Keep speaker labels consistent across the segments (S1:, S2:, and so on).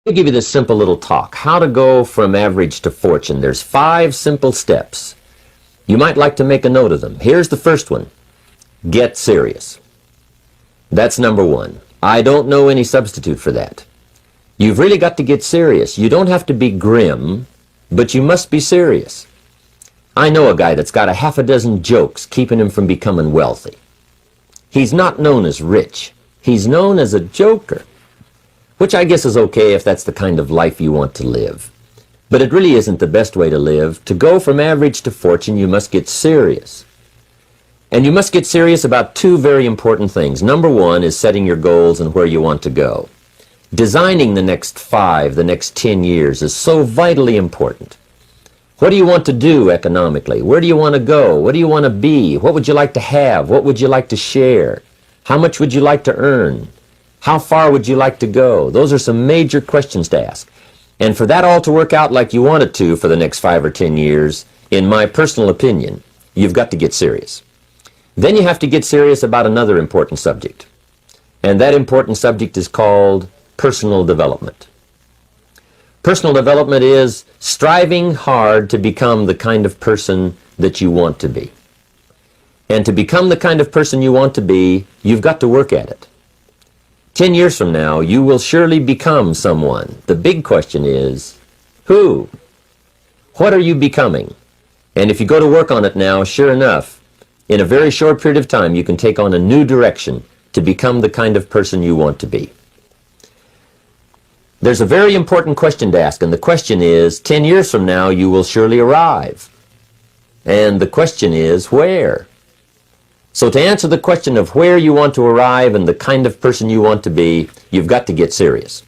S1: I'll give you this simple little talk. How to go from average to fortune. There's 5 simple steps. You might like to make a note of them. Here's the first one. Get serious. That's number 1. I don't know any substitute for that. You've really got to get serious. You don't have to be grim, but you must be serious. I know a guy that's got a half a dozen jokes keeping him from becoming wealthy. He's not known as rich. He's known as a joker, which I guess is okay if that's the kind of life you want to live. But it really isn't the best way to live. To go from average to fortune, you must get serious. And you must get serious about 2 very important things. Number 1 is setting your goals and where you want to go. Designing the next 5, the next 10 years is so vitally important. What do you want to do economically? Where do you want to go? What do you want to be? What would you like to have? What would you like to share? How much would you like to earn? How far would you like to go? Those are some major questions to ask. And for that all to work out like you want it to for the next 5 or 10 years, in my personal opinion, you've got to get serious. Then you have to get serious about another important subject. And that important subject is called personal development. Personal development is striving hard to become the kind of person that you want to be. And to become the kind of person you want to be, you've got to work at it. 10 years from now, you will surely become someone. The big question is, who? What are you becoming? And if you go to work on it now, sure enough, in a very short period of time, you can take on a new direction to become the kind of person you want to be. There's a very important question to ask, and the question is, 10 years from now, you will surely arrive. And the question is, where? So to answer the question of where you want to arrive and the kind of person you want to be, you've got to get serious.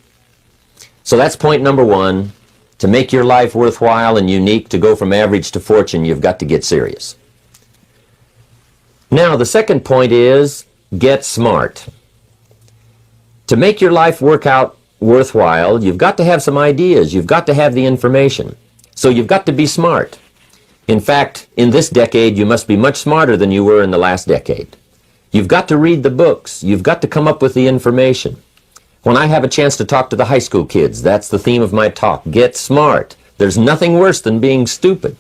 S1: So that's point number 1. To make your life worthwhile and unique, to go from average to fortune, you've got to get serious. Now, the second point is, get smart. To make your life work out worthwhile, you've got to have some ideas. You've got to have the information. So you've got to be smart. In fact, in this decade, you must be much smarter than you were in the last decade. You've got to read the books. You've got to come up with the information. When I have a chance to talk to the high school kids, that's the theme of my talk. Get smart. There's nothing worse than being stupid.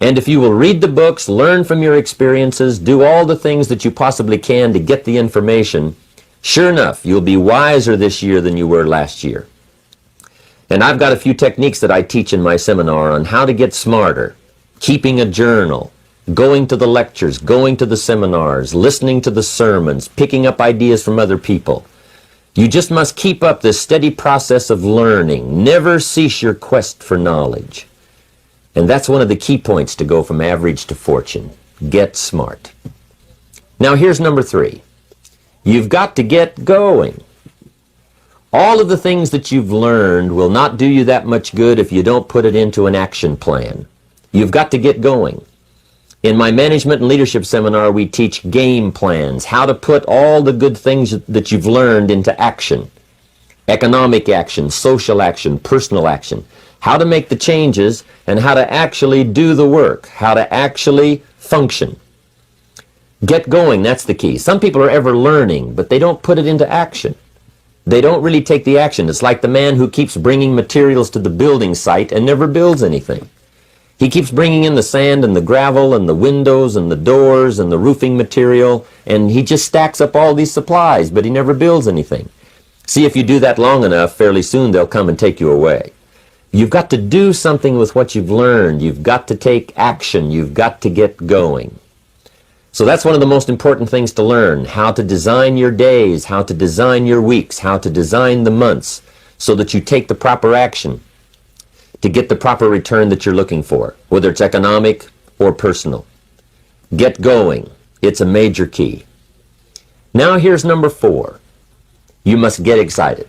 S1: And if you will read the books, learn from your experiences, do all the things that you possibly can to get the information, sure enough, you'll be wiser this year than you were last year. And I've got a few techniques that I teach in my seminar on how to get smarter, keeping a journal, going to the lectures, going to the seminars, listening to the sermons, picking up ideas from other people. You just must keep up this steady process of learning. Never cease your quest for knowledge. And that's one of the key points to go from average to fortune. Get smart. Now here's number 3. You've got to get going. All of the things that you've learned will not do you that much good if you don't put it into an action plan. You've got to get going. In my management and leadership seminar, we teach game plans, how to put all the good things that you've learned into action. Economic action, social action, personal action. How to make the changes and how to actually do the work, how to actually function. Get going, that's the key. Some people are ever learning, but they don't put it into action. They don't really take the action. It's like the man who keeps bringing materials to the building site and never builds anything. He keeps bringing in the sand and the gravel and the windows and the doors and the roofing material, and he just stacks up all these supplies, but he never builds anything. See, if you do that long enough, fairly soon they'll come and take you away. You've got to do something with what you've learned. You've got to take action. You've got to get going. So that's one of the most important things to learn, how to design your days, how to design your weeks, how to design the months, so that you take the proper action to get the proper return that you're looking for, whether it's economic or personal. Get going. It's a major key. Now here's number 4. You must get excited.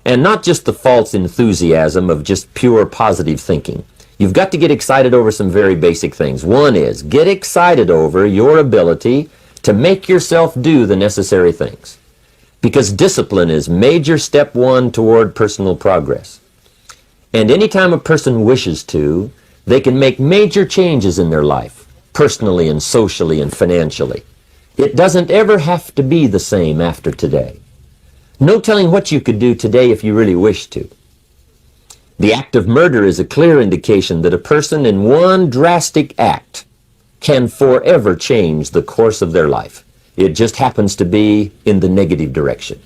S1: And not just the false enthusiasm of just pure positive thinking. You've got to get excited over some very basic things. One is, get excited over your ability to make yourself do the necessary things. Because discipline is major step 1 toward personal progress. And anytime a person wishes to, they can make major changes in their life, personally and socially and financially. It doesn't ever have to be the same after today. No telling what you could do today if you really wished to. The act of murder is a clear indication that a person in one drastic act can forever change the course of their life. It just happens to be in the negative direction.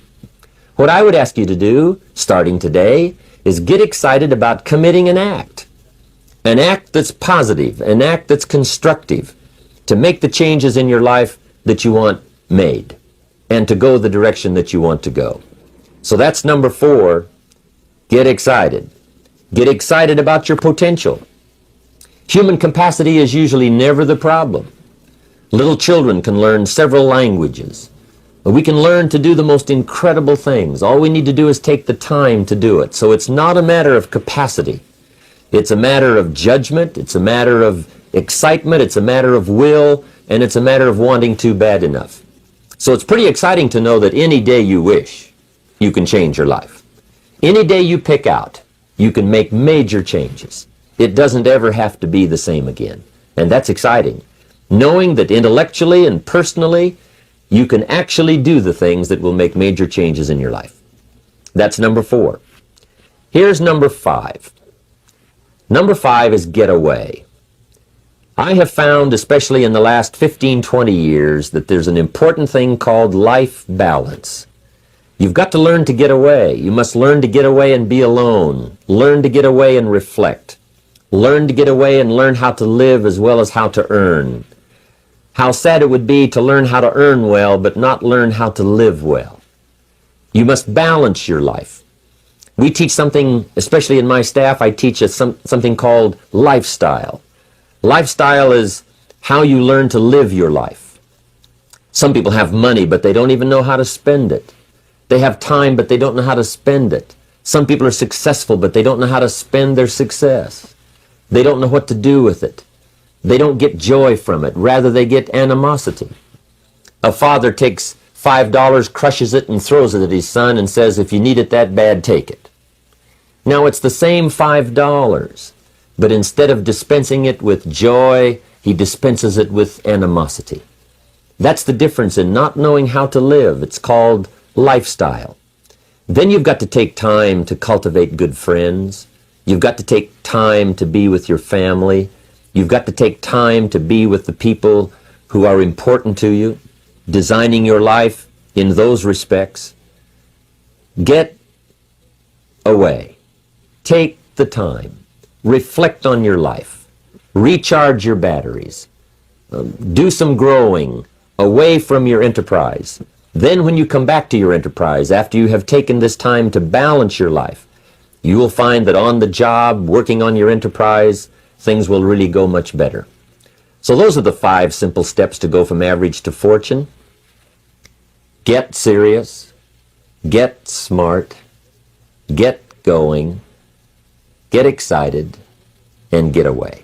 S1: What I would ask you to do, starting today, is get excited about committing an act that's positive, an act that's constructive, to make the changes in your life that you want made, and to go the direction that you want to go. So that's number 4, get excited. Get excited about your potential. Human capacity is usually never the problem. Little children can learn several languages. We can learn to do the most incredible things. All we need to do is take the time to do it. So it's not a matter of capacity. It's a matter of judgment. It's a matter of excitement. It's a matter of will. And it's a matter of wanting to bad enough. So it's pretty exciting to know that any day you wish, you can change your life. Any day you pick out, you can make major changes. It doesn't ever have to be the same again. And that's exciting. Knowing that intellectually and personally, you can actually do the things that will make major changes in your life. That's number 4. Here's number 5. Number 5 is get away. I have found, especially in the last 15, 20 years, that there's an important thing called life balance. You've got to learn to get away. You must learn to get away and be alone. Learn to get away and reflect. Learn to get away and learn how to live as well as how to earn. How sad it would be to learn how to earn well, but not learn how to live well. You must balance your life. We teach something, especially in my staff, I teach something called lifestyle. Lifestyle is how you learn to live your life. Some people have money, but they don't even know how to spend it. They have time, but they don't know how to spend it. Some people are successful, but they don't know how to spend their success. They don't know what to do with it. They don't get joy from it. Rather, they get animosity. A father takes $5, crushes it, and throws it at his son and says, if you need it that bad, take it. Now, it's the same $5, but instead of dispensing it with joy, he dispenses it with animosity. That's the difference in not knowing how to live. It's called lifestyle. Then you've got to take time to cultivate good friends. You've got to take time to be with your family. You've got to take time to be with the people who are important to you, designing your life in those respects. Get away. Take the time. Reflect on your life. Recharge your batteries. Do some growing away from your enterprise. Then when you come back to your enterprise, after you have taken this time to balance your life, you will find that on the job, working on your enterprise, things will really go much better. So those are the 5 simple steps to go from average to fortune. Get serious, get smart, get going, get excited, and get away.